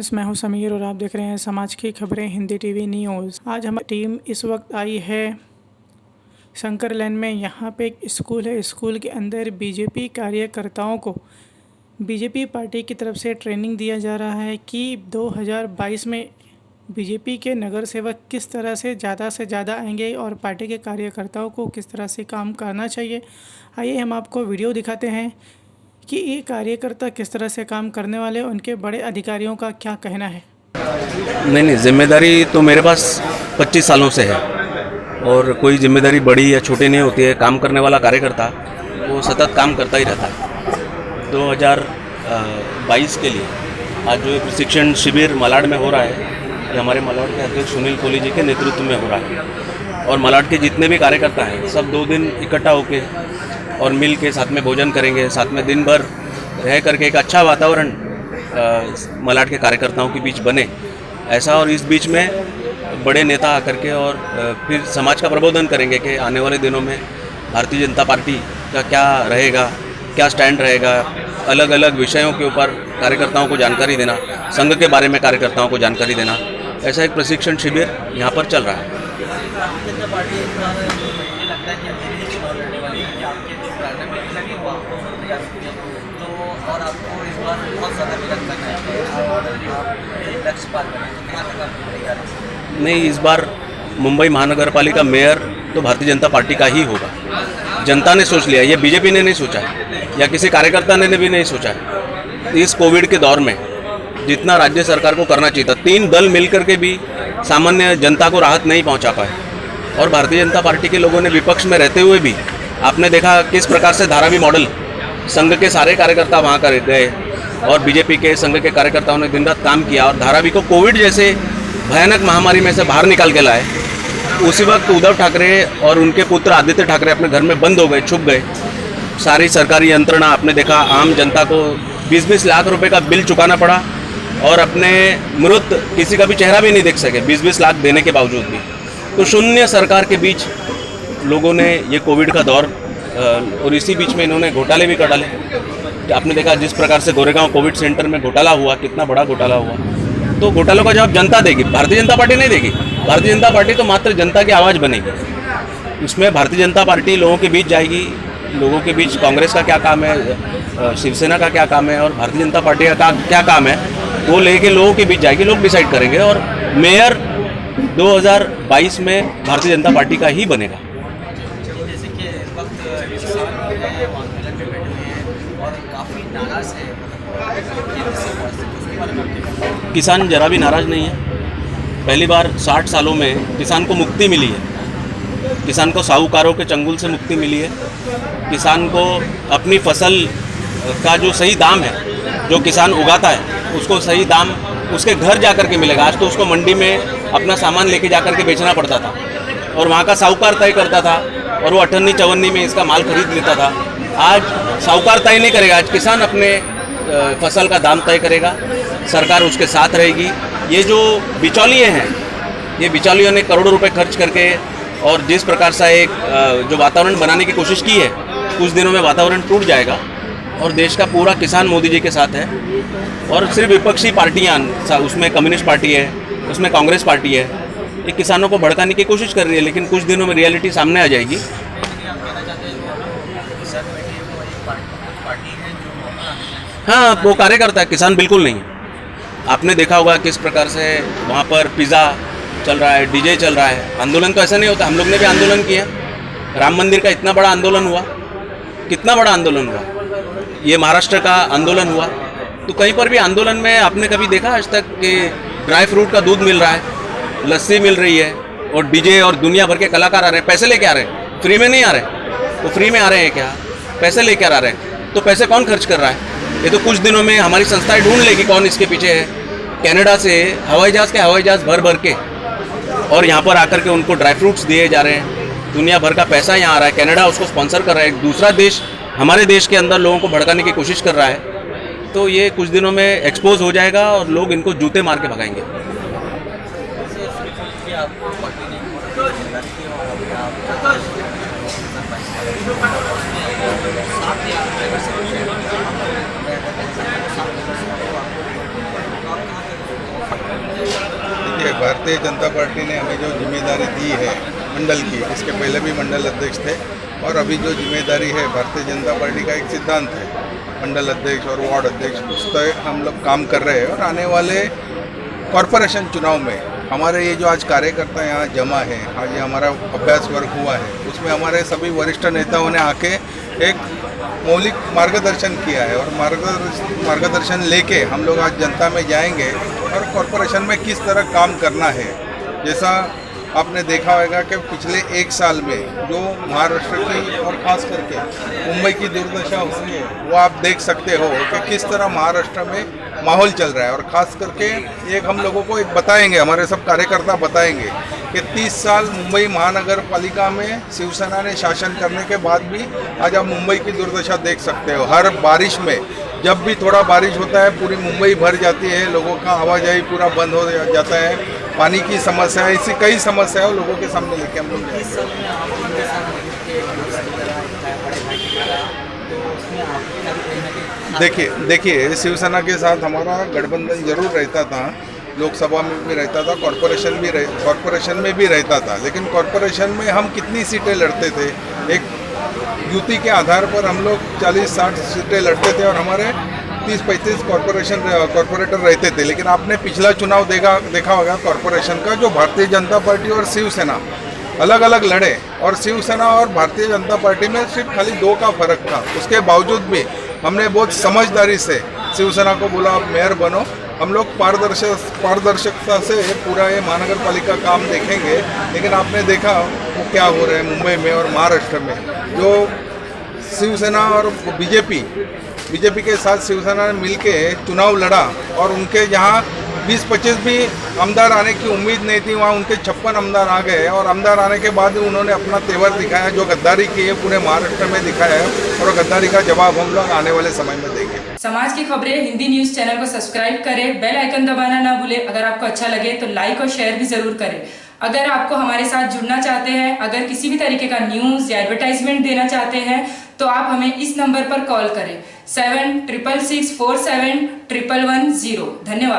Friends, मैं हूं समीर और आप देख रहे हैं समाज की खबरें हिंदी टीवी न्यूज़। आज हमारी टीम इस वक्त आई है शंकर लैन में। यहां पे एक स्कूल है। स्कूल के अंदर बीजेपी कार्यकर्ताओं को बीजेपी पार्टी की तरफ से ट्रेनिंग दिया जा रहा है कि 2022 में बीजेपी के नगर सेवक किस तरह से ज़्यादा आएंगे और पार्टी के कार्यकर्ताओं को किस तरह से काम करना चाहिए। आइए हम आपको वीडियो दिखाते हैं कि ये कार्यकर्ता किस तरह से काम करने वाले, उनके बड़े अधिकारियों का क्या कहना है। नहीं, जिम्मेदारी तो मेरे पास 25 सालों से है और कोई जिम्मेदारी बड़ी या छोटी नहीं होती है। काम करने वाला कार्यकर्ता वो सतत काम करता ही रहता है। 2022 के लिए आज जो प्रशिक्षण शिविर मलाड में हो रहा है, ये हमारे मलाड के अध्यक्ष सुनील कोहली जी के नेतृत्व में हो रहा है और मलाड के जितने भी कार्यकर्ता हैं सब 2 दिन इकट्ठा होके और मिल के साथ में भोजन करेंगे, साथ में दिन भर रह करके एक अच्छा वातावरण मलाड के कार्यकर्ताओं के बीच बने ऐसा। और इस बीच में बड़े नेता आकर के और फिर समाज का प्रबोधन करेंगे कि आने वाले दिनों में भारतीय जनता पार्टी का क्या रहेगा, क्या स्टैंड रहेगा, अलग अलग विषयों के ऊपर कार्यकर्ताओं को जानकारी देना, संघ के बारे में कार्यकर्ताओं को जानकारी देना, ऐसा एक प्रशिक्षण शिविर यहाँ पर चल रहा है। और आपको इस बार बहुत ज़्यादा भी लगता है लक्ष्य पार करें, तो कहाँ तक आपकी तैयारी? नहीं, इस बार मुंबई महानगर पालिका मेयर तो भारतीय जनता पार्टी का ही होगा। जनता ने सोच लिया, ये बीजेपी ने नहीं सोचा है या किसी कार्यकर्ता ने भी नहीं सोचा है। इस कोविड के दौर में जितना राज्य सरकार को करना चाहिए था, 3 दल मिलकर के भी सामान्य जनता को राहत नहीं पहुंचा पाए। और भारतीय जनता पार्टी के लोगों ने विपक्ष में रहते हुए भी आपने देखा किस प्रकार से धारावी मॉडल संघ के सारे कार्यकर्ता वहाँ कर गए और बीजेपी के संघ के कार्यकर्ताओं ने दिन रात काम किया और धारावी को कोविड जैसे भयानक महामारी में से बाहर निकाल के लाए। उसी वक्त उद्धव ठाकरे और उनके पुत्र आदित्य ठाकरे अपने घर में बंद हो गए, छुप गए। सारी सरकारी यंत्रणा, आपने देखा आम जनता को 20-20 लाख रुपए का बिल चुकाना पड़ा और अपने मृत किसी का भी चेहरा भी नहीं देख सके 20-20 लाख देने के बावजूद भी। तो शून्य सरकार के बीच लोगों ने ये कोविड का दौर और इसी बीच में इन्होंने घोटाले भी कर डाले। आपने देखा जिस प्रकार से गोरेगांव कोविड सेंटर में घोटाला हुआ, कितना बड़ा घोटाला हुआ। तो घोटालों का जवाब जनता देगी, भारतीय जनता पार्टी नहीं देगी। भारतीय जनता पार्टी तो मात्र जनता की आवाज़ बनेगी। उसमें भारतीय जनता पार्टी लोगों के बीच जाएगी, लोगों के बीच कांग्रेस का क्या काम है, शिवसेना का क्या काम है और भारतीय जनता पार्टी का क्या काम है, वो लेके लोगों के बीच जाएगी। लोग डिसाइड करेंगे और मेयर 2022 में भारतीय जनता पार्टी का ही बनेगा। किसान जरा भी नाराज़ नहीं है। पहली बार 60 सालों में किसान को मुक्ति मिली है। किसान को साहूकारों के चंगुल से मुक्ति मिली है। किसान को अपनी फसल का जो सही दाम है, जो किसान उगाता है उसको सही दाम उसके घर जा कर के मिलेगा। आज तो उसको मंडी में अपना सामान लेके जा कर के बेचना पड़ता था और वहाँ का साहूकार तय करता था और वो 58-54 में इसका माल खरीद लेता था। आज साहूकार तय नहीं करेगा, आज किसान अपने फसल का दाम तय करेगा, सरकार उसके साथ रहेगी। ये जो बिचौलिए हैं, ये बिचौलियों ने करोड़ों रुपए खर्च करके और जिस प्रकार से एक जो वातावरण बनाने की कोशिश की है, कुछ दिनों में वातावरण टूट जाएगा और देश का पूरा किसान मोदी जी के साथ है। और सिर्फ विपक्षी पार्टियाँ, उसमें कम्युनिस्ट पार्टी है, उसमें कांग्रेस पार्टी है, ये किसानों को भड़काने की कोशिश कर रही है, लेकिन कुछ दिनों में रियलिटी सामने आ जाएगी। हाँ, वो कार्यकर्ता है, किसान बिल्कुल नहीं है। आपने देखा होगा किस प्रकार से वहाँ पर पिज़्ज़ा चल रहा है, डीजे चल रहा है। आंदोलन तो ऐसा नहीं होता, हम लोग ने भी आंदोलन किया। राम मंदिर का इतना बड़ा आंदोलन हुआ, कितना बड़ा आंदोलन हुआ। ये महाराष्ट्र का आंदोलन हुआ। तो कहीं पर भी आंदोलन में आपने कभी देखा आज तक कि ड्राई फ्रूट का दूध मिल रहा है, लस्सी मिल रही है और डीजे और दुनिया भर के कलाकार आ रहे हैं। पैसे लेके आ रहे हैं, फ्री में नहीं आ रहे। वो फ्री में आ रहे हैं क्या? पैसे लेके आ रहे हैं। तो पैसे कौन खर्च कर रहा है? ये तो कुछ दिनों में हमारी संस्थाएं ढूंढ लेगी कौन इसके पीछे है। कनाडा से हवाई जहाज़ भर के और यहाँ पर आकर के उनको ड्राई फ्रूट्स दिए जा रहे हैं। दुनिया भर का पैसा यहाँ आ रहा है, कनाडा उसको स्पॉन्सर कर रहा है। एक दूसरा देश हमारे देश के अंदर लोगों को भड़काने की कोशिश कर रहा है। तो ये कुछ दिनों में एक्सपोज हो जाएगा और लोग इनको जूते मार के भगाएंगे। देखिए, भारतीय जनता पार्टी ने हमें जो जिम्मेदारी दी है मंडल की, इसके पहले भी मंडल अध्यक्ष थे, और अभी जो जिम्मेदारी है भारतीय जनता पार्टी का एक सिद्धांत है मंडल अध्यक्ष और वार्ड अध्यक्ष, उस तय हम लोग काम कर रहे हैं। और आने वाले कॉरपोरेशन चुनाव में हमारे ये जो आज कार्यकर्ता यहाँ जमा है, आज ये हमारा अभ्यास वर्ग हुआ है, उसमें हमारे सभी वरिष्ठ नेताओं ने आके एक मौलिक मार्गदर्शन किया है, और मार्गदर्शन लेके हम लोग आज जनता में जाएंगे और कॉरपोरेशन में किस तरह काम करना है। जैसा आपने देखा होगा कि पिछले एक साल में जो महाराष्ट्र की और ख़ास करके मुंबई की दुर्दशा हुई है, वो आप देख सकते हो कि किस तरह महाराष्ट्र में माहौल चल रहा है। और ख़ास करके एक हम लोगों को एक बताएंगे, हमारे सब कार्यकर्ता बताएंगे कि 30 साल मुंबई महानगर पालिका में शिवसेना ने शासन करने के बाद भी आज आप मुंबई की दुर्दशा देख सकते हो। हर बारिश में जब भी थोड़ा बारिश होता है पूरी मुंबई भर जाती है, लोगों का आवाजाही पूरा बंद हो जाता है, पानी की समस्या है, ऐसी कई समस्याएं लोगों के सामने लेके हम लोग इस सब में आप उनके साथ मिलके बड़े भाई की तरह, तो उसमें आपका भी कहीं ना कहीं देखिए शिवसेना के साथ हमारा गठबंधन जरूर रहता था, लोकसभा में भी रहता था, कॉरपोरेशन में भी रहता था, लेकिन कॉरपोरेशन में हम कितनी सीटें लड़ते थे, एक युति के आधार पर हम लोग 40-60 सीटें लड़ते थे और हमारे 30-35 कॉरपोरेटर रहते थे। लेकिन आपने पिछला चुनाव देखा होगा कॉरपोरेशन का, जो भारतीय जनता पार्टी और शिवसेना अलग अलग लड़े, और शिवसेना और भारतीय जनता पार्टी में सिर्फ खाली 2 का फर्क था। उसके बावजूद भी हमने बहुत समझदारी से शिवसेना को बोला आप मेयर बनो, हम लोग पारदर्शकता से पूरा ये महानगर पालिका काम देखेंगे। लेकिन आपने देखा वो क्या हो रहा है मुंबई में और महाराष्ट्र में, जो शिवसेना और बीजेपी के साथ शिवसेना ने मिलके चुनाव लड़ा, और उनके जहाँ 20-25 भी आमदार आने की उम्मीद नहीं थी, वहाँ उनके 56 आमदार आ गए, और आमदार आने के बाद उन्होंने अपना तेवर दिखाया, जो गद्दारी की है पूरे महाराष्ट्र में दिखाया है, और गद्दारी का जवाब हम लोग आने वाले समय में देंगे। समाज की खबरें हिंदी न्यूज चैनल को सब्सक्राइब करें, बेल आइकन दबाना ना भूलें। अगर आपको अच्छा लगे तो लाइक और शेयर भी जरूर करें। अगर आपको हमारे साथ जुड़ना चाहते हैं, अगर किसी भी तरीके का न्यूज़ या एडवर्टाइजमेंट देना चाहते हैं, तो आप हमें इस नंबर पर कॉल करें 7666471110। धन्यवाद।